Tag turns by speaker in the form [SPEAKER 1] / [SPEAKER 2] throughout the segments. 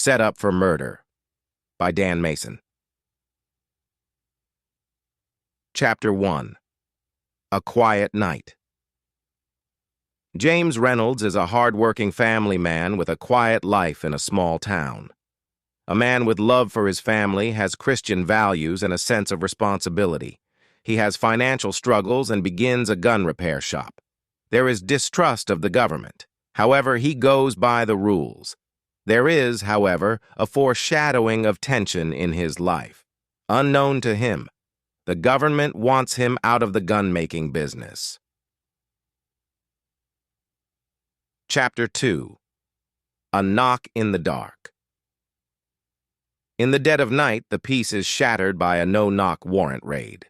[SPEAKER 1] Set Up for Murder by Dan Mason. Chapter 1. A Quiet Night. James Reynolds is a hard-working family man with a quiet life in a small town. A man with love for his family, has Christian values and a sense of responsibility. He has financial struggles and begins a gun repair shop. There is distrust of the government. However, he goes by the rules. There is, however, a foreshadowing of tension in his life. Unknown to him, the government wants him out of the gun-making business. Chapter 2. A Knock in the Dark. In the dead of night, the peace is shattered by a no-knock warrant raid.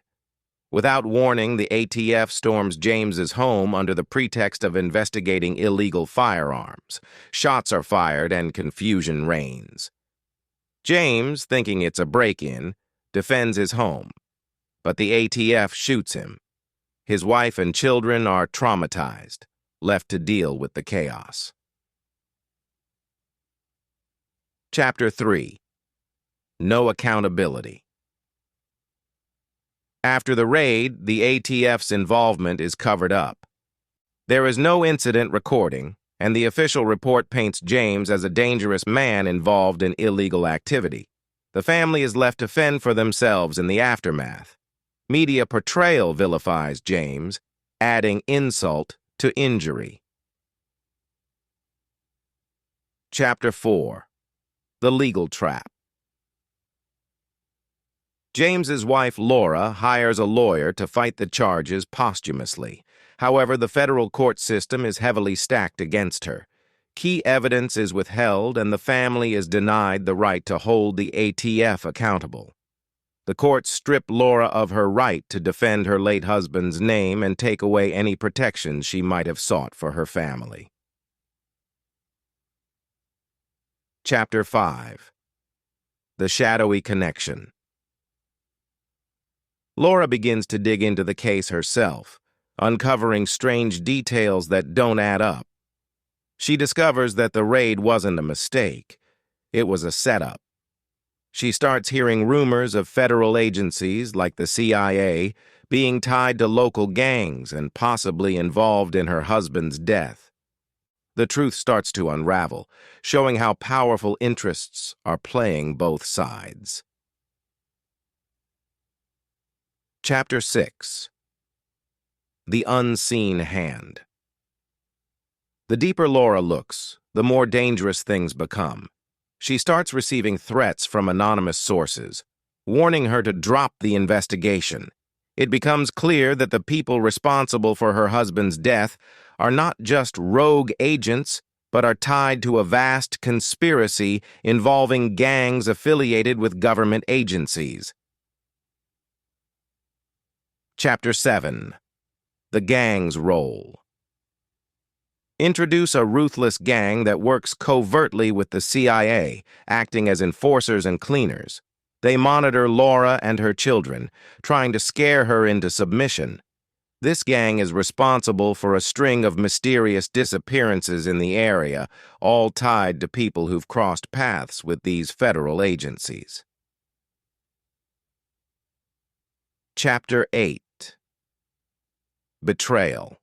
[SPEAKER 1] Without warning, the ATF storms James's home under the pretext of investigating illegal firearms. Shots are fired and confusion reigns. James, thinking it's a break-in, defends his home, but the ATF shoots him. His wife and children are traumatized, left to deal with the chaos. Chapter 3. No Accountability. After the raid, the ATF's involvement is covered up. There is no incident recording, and the official report paints James as a dangerous man involved in illegal activity. The family is left to fend for themselves in the aftermath. Media portrayal vilifies James, adding insult to injury. Chapter 4. The Legal Trap. James's wife, Laura, hires a lawyer to fight the charges posthumously. However, the federal court system is heavily stacked against her. Key evidence is withheld, and the family is denied the right to hold the ATF accountable. The courts strip Laura of her right to defend her late husband's name and take away any protections she might have sought for her family. Chapter 5. The Shadowy Connection. Laura begins to dig into the case herself, uncovering strange details that don't add up. She discovers that the raid wasn't a mistake. It was a setup. She starts hearing rumors of federal agencies like the CIA being tied to local gangs and possibly involved in her husband's death. The truth starts to unravel, showing how powerful interests are playing both sides. Chapter 6. The Unseen Hand. The deeper Laura looks, the more dangerous things become. She starts receiving threats from anonymous sources, warning her to drop the investigation. It becomes clear that the people responsible for her husband's death are not just rogue agents, but are tied to a vast conspiracy involving gangs affiliated with government agencies. Chapter 7. The Gang's Role. Introduce a ruthless gang that works covertly with the CIA, acting as enforcers and cleaners. They monitor Laura and her children, trying to scare her into submission. This gang is responsible for a string of mysterious disappearances in the area, all tied to people who've crossed paths with these federal agencies. Chapter 8. Betrayal.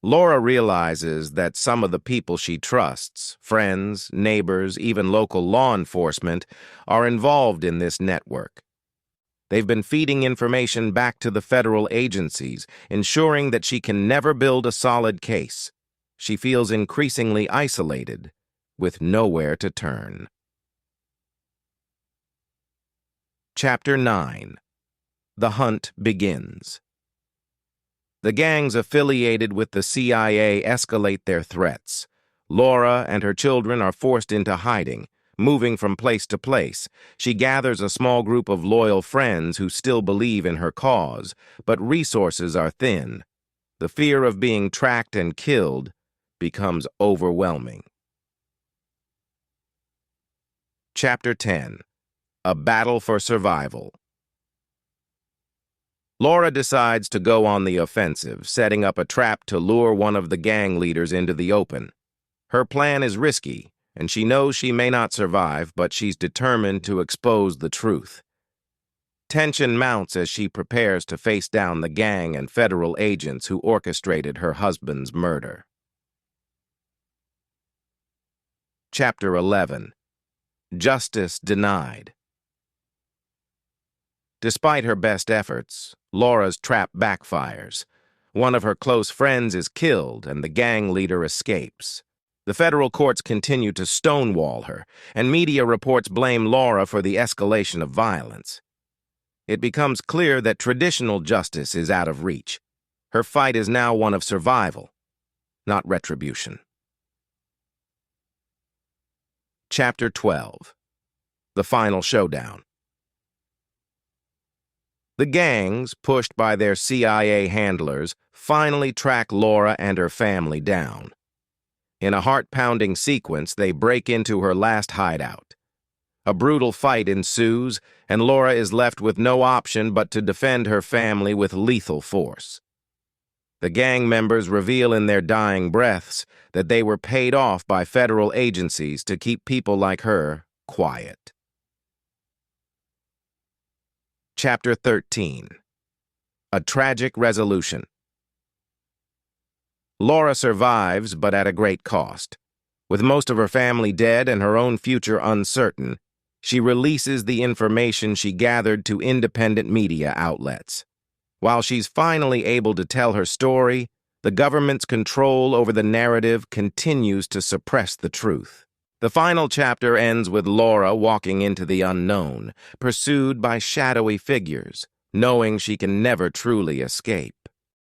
[SPEAKER 1] Laura realizes that some of the people she trusts, friends, neighbors, even local law enforcement, are involved in this network. They've been feeding information back to the federal agencies, ensuring that she can never build a solid case. She feels increasingly isolated, with nowhere to turn. Chapter 9. The Hunt Begins. The gangs affiliated with the CIA escalate their threats. Laura and her children are forced into hiding, moving from place to place. She gathers a small group of loyal friends who still believe in her cause, but resources are thin. The fear of being tracked and killed becomes overwhelming. Chapter 10. A Battle for Survival. Laura decides to go on the offensive, setting up a trap to lure one of the gang leaders into the open. Her plan is risky, and she knows she may not survive, but she's determined to expose the truth. Tension mounts as she prepares to face down the gang and federal agents who orchestrated her husband's murder. Chapter 11. Justice Denied. Despite her best efforts, Laura's trap backfires. One of her close friends is killed and the gang leader escapes. The federal courts continue to stonewall her, and media reports blame Laura for the escalation of violence. It becomes clear that traditional justice is out of reach. Her fight is now one of survival, not retribution. Chapter 12. The Final Showdown. The gangs, pushed by their CIA handlers, finally track Laura and her family down. In a heart-pounding sequence, they break into her last hideout. A brutal fight ensues, and Laura is left with no option but to defend her family with lethal force. The gang members reveal in their dying breaths that they were paid off by federal agencies to keep people like her quiet. Chapter 13. A Tragic Resolution. Laura survives, but at a great cost. With most of her family dead and her own future uncertain, she releases the information she gathered to independent media outlets. While she's finally able to tell her story, the government's control over the narrative continues to suppress the truth. The final chapter ends with Laura walking into the unknown, pursued by shadowy figures, knowing she can never truly escape.